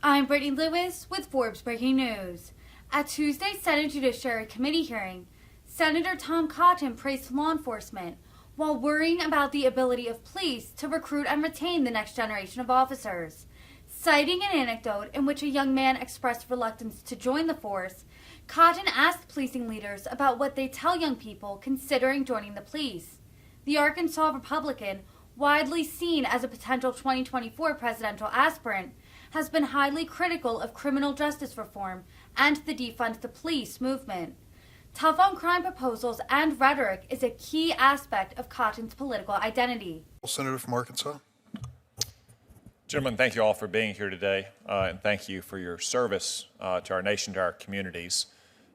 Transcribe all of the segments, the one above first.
I'm Brittany Lewis with Forbes Breaking News. At Tuesday's Senate Judiciary Committee hearing, Senator Tom Cotton praised law enforcement while worrying about the ability of police to recruit and retain the next generation of officers. Citing an anecdote in which a young man expressed reluctance to join the force, Cotton asked policing leaders about what they tell young people considering joining the police. The Arkansas Republican, widely seen as a potential 2024 presidential aspirant, has been highly critical of criminal justice reform and the defund the police movement. Tough on crime proposals and rhetoric is a key aspect of Cotton's political identity. Senator from Arkansas. Gentlemen, thank you all for being here today, and thank you for your service to our nation, to our communities.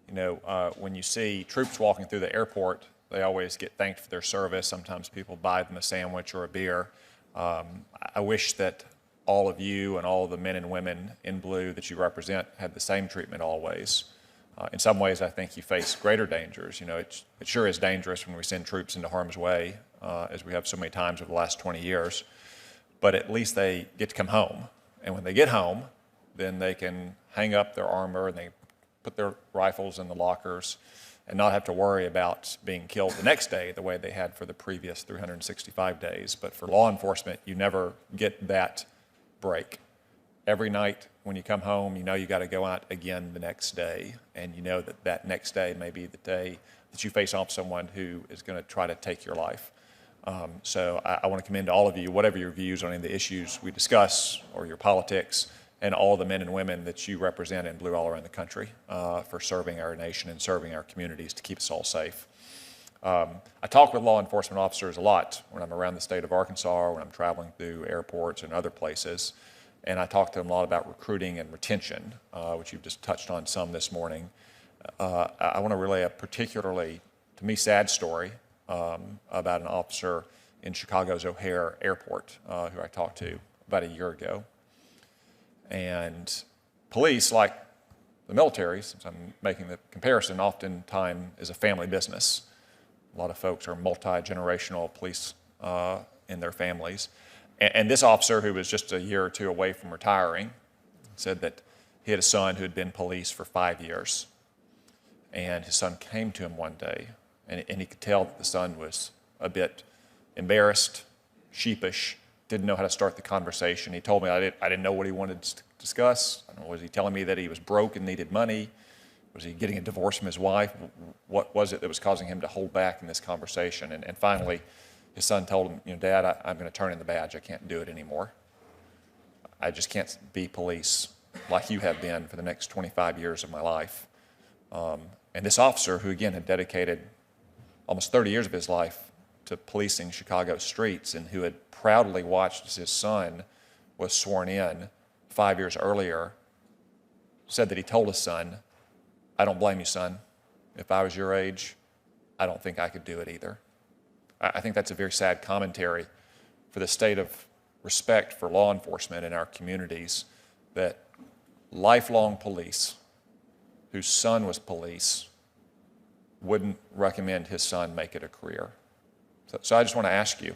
You know, when you see troops walking through the airport, they always get thanked for their service. Sometimes people buy them a sandwich or a beer. I wish that all of you and all of the men and women in blue that you represent had the same treatment always. In some ways, I think you face greater dangers. You know, it sure is dangerous when we send troops into harm's way, as we have so many times over the last 20 years. But at least they get to come home. And when they get home, then they can hang up their armor and they put their rifles in the lockers and not have to worry about being killed the next day the way they had for the previous 365 days. But for law enforcement, you never get that break. Every night when you come home, you know you got to go out again the next day, and you know that that next day may be the day that you face off someone who is going to try to take your life. So I want to commend all of you, whatever your views on any of the issues we discuss or your politics, and all the men and women that you represent in blue all around the country for serving our nation and serving our communities to keep us all safe. I talk with law enforcement officers a lot when I'm around the state of Arkansas or when I'm traveling through airports and other places, and I talk to them a lot about recruiting and retention, which you've just touched on some this morning. I want to relay a particularly, to me, sad story about an officer in Chicago's O'Hare Airport who I talked to about a year ago. And police, like the military, since I'm making the comparison, oftentimes is a family business. A lot of folks are multi-generational police in their families. And this officer, who was just a year or two away from retiring, said that he had a son who had been police for 5 years. And his son came to him one day, and he could tell that the son was a bit embarrassed, sheepish, didn't know how to start the conversation. He told me I didn't know what he wanted to discuss. I don't know, was he telling me that he was broke and needed money? Was he getting a divorce from his wife? What was it that was causing him to hold back in this conversation? And finally, his son told him, you know, Dad, I'm going to turn in the badge. I can't do it anymore. I just can't be police like you have been for the next 25 years of my life. And this officer, who again had dedicated almost 30 years of his life to policing Chicago's streets and who had proudly watched as his son was sworn in 5 years earlier, said that he told his son, I don't blame you, son. If I was your age, I don't think I could do it either. I think that's a very sad commentary for the state of respect for law enforcement in our communities, that lifelong police whose son was police wouldn't recommend his son make it a career. So I just want to ask you,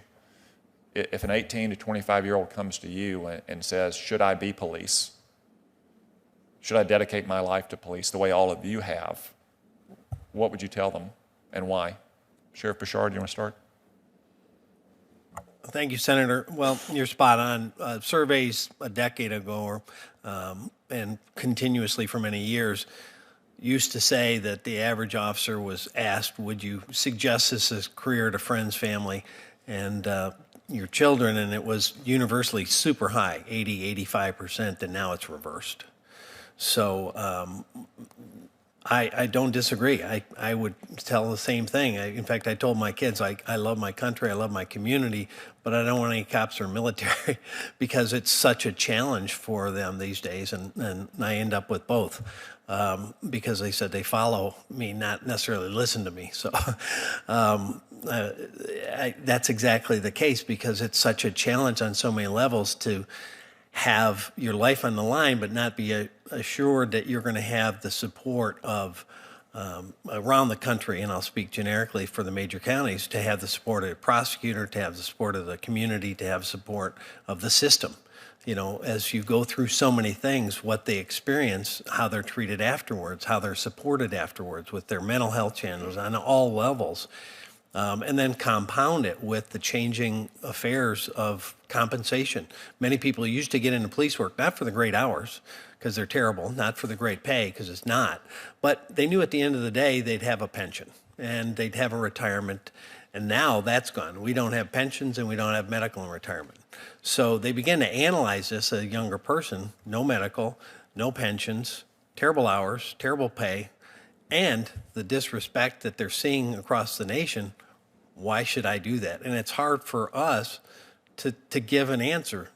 if an 18 to 25-year-old comes to you and says, should I be police? Should I dedicate my life to police the way all of you have? What would you tell them and why? Sheriff Bouchard, do you want to start? Thank you, Senator. Well, you're spot on. Surveys a decade ago and continuously for many years used to say that the average officer was asked, would you suggest this as a career to friends, family, and your children? And it was universally super high, 80, 85%, and now it's reversed. So I don't disagree. I would tell the same thing. In fact, I told my kids, I love my country, I love my community, but I don't want any cops or military because it's such a challenge for them these days, and I end up with both because they said they follow me, not necessarily listen to me. So that's exactly the case, because it's such a challenge on so many levels to have your life on the line, but not be assured that you're going to have the support of around the country, and I'll speak generically for the major counties, to have the support of a prosecutor, to have the support of the community, to have support of the system. as you go through so many things, what they experience, how they're treated afterwards, how they're supported afterwards with their mental health challenges on all levels. And then compound it with the changing affairs of compensation. Many people used to get into police work, not for the great hours, because they're terrible, not for the great pay, because it's not, but they knew at the end of the day they'd have a pension and they'd have a retirement, and now that's gone. We don't have pensions and we don't have medical and retirement. So they began to analyze this as a younger person, no medical, no pensions, terrible hours, terrible pay, and the disrespect that they're seeing across the nation. Why should I do that? And it's hard for us to give an answer.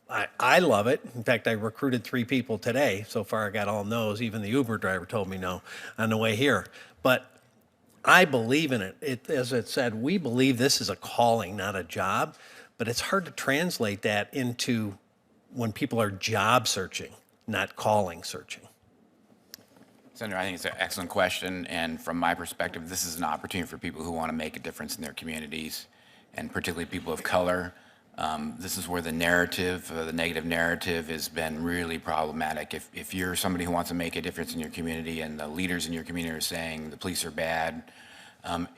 I love it. In fact, I recruited 3 people today. So far, I got all no's. Even the Uber driver told me no on the way here. But I believe in it. As it said, we believe this is a calling, not a job. But it's hard to translate that into when people are job searching, not calling searching. Senator, I think it's an excellent question, and from my perspective, this is an opportunity for people who want to make a difference in their communities, and particularly people of color. This is where the narrative, the negative narrative, has been really problematic. If you're somebody who wants to make a difference in your community and the leaders in your community are saying the police are bad,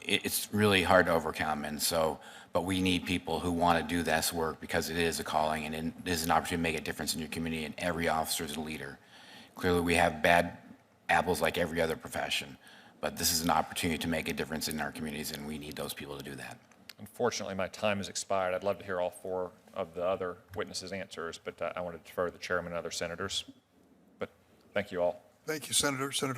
it's really hard to overcome. And so, but we need people who want to do this work because it is a calling and it is an opportunity to make a difference in your community, and every officer is a leader. Clearly, we have bad apples like every other profession, but this is an opportunity to make a difference in our communities, and we need those people to do that. Unfortunately, my time has expired. I'd love to hear all 4 of the other witnesses' answers, but I want to defer to the chairman and other senators. But thank you all. Thank you, Senator.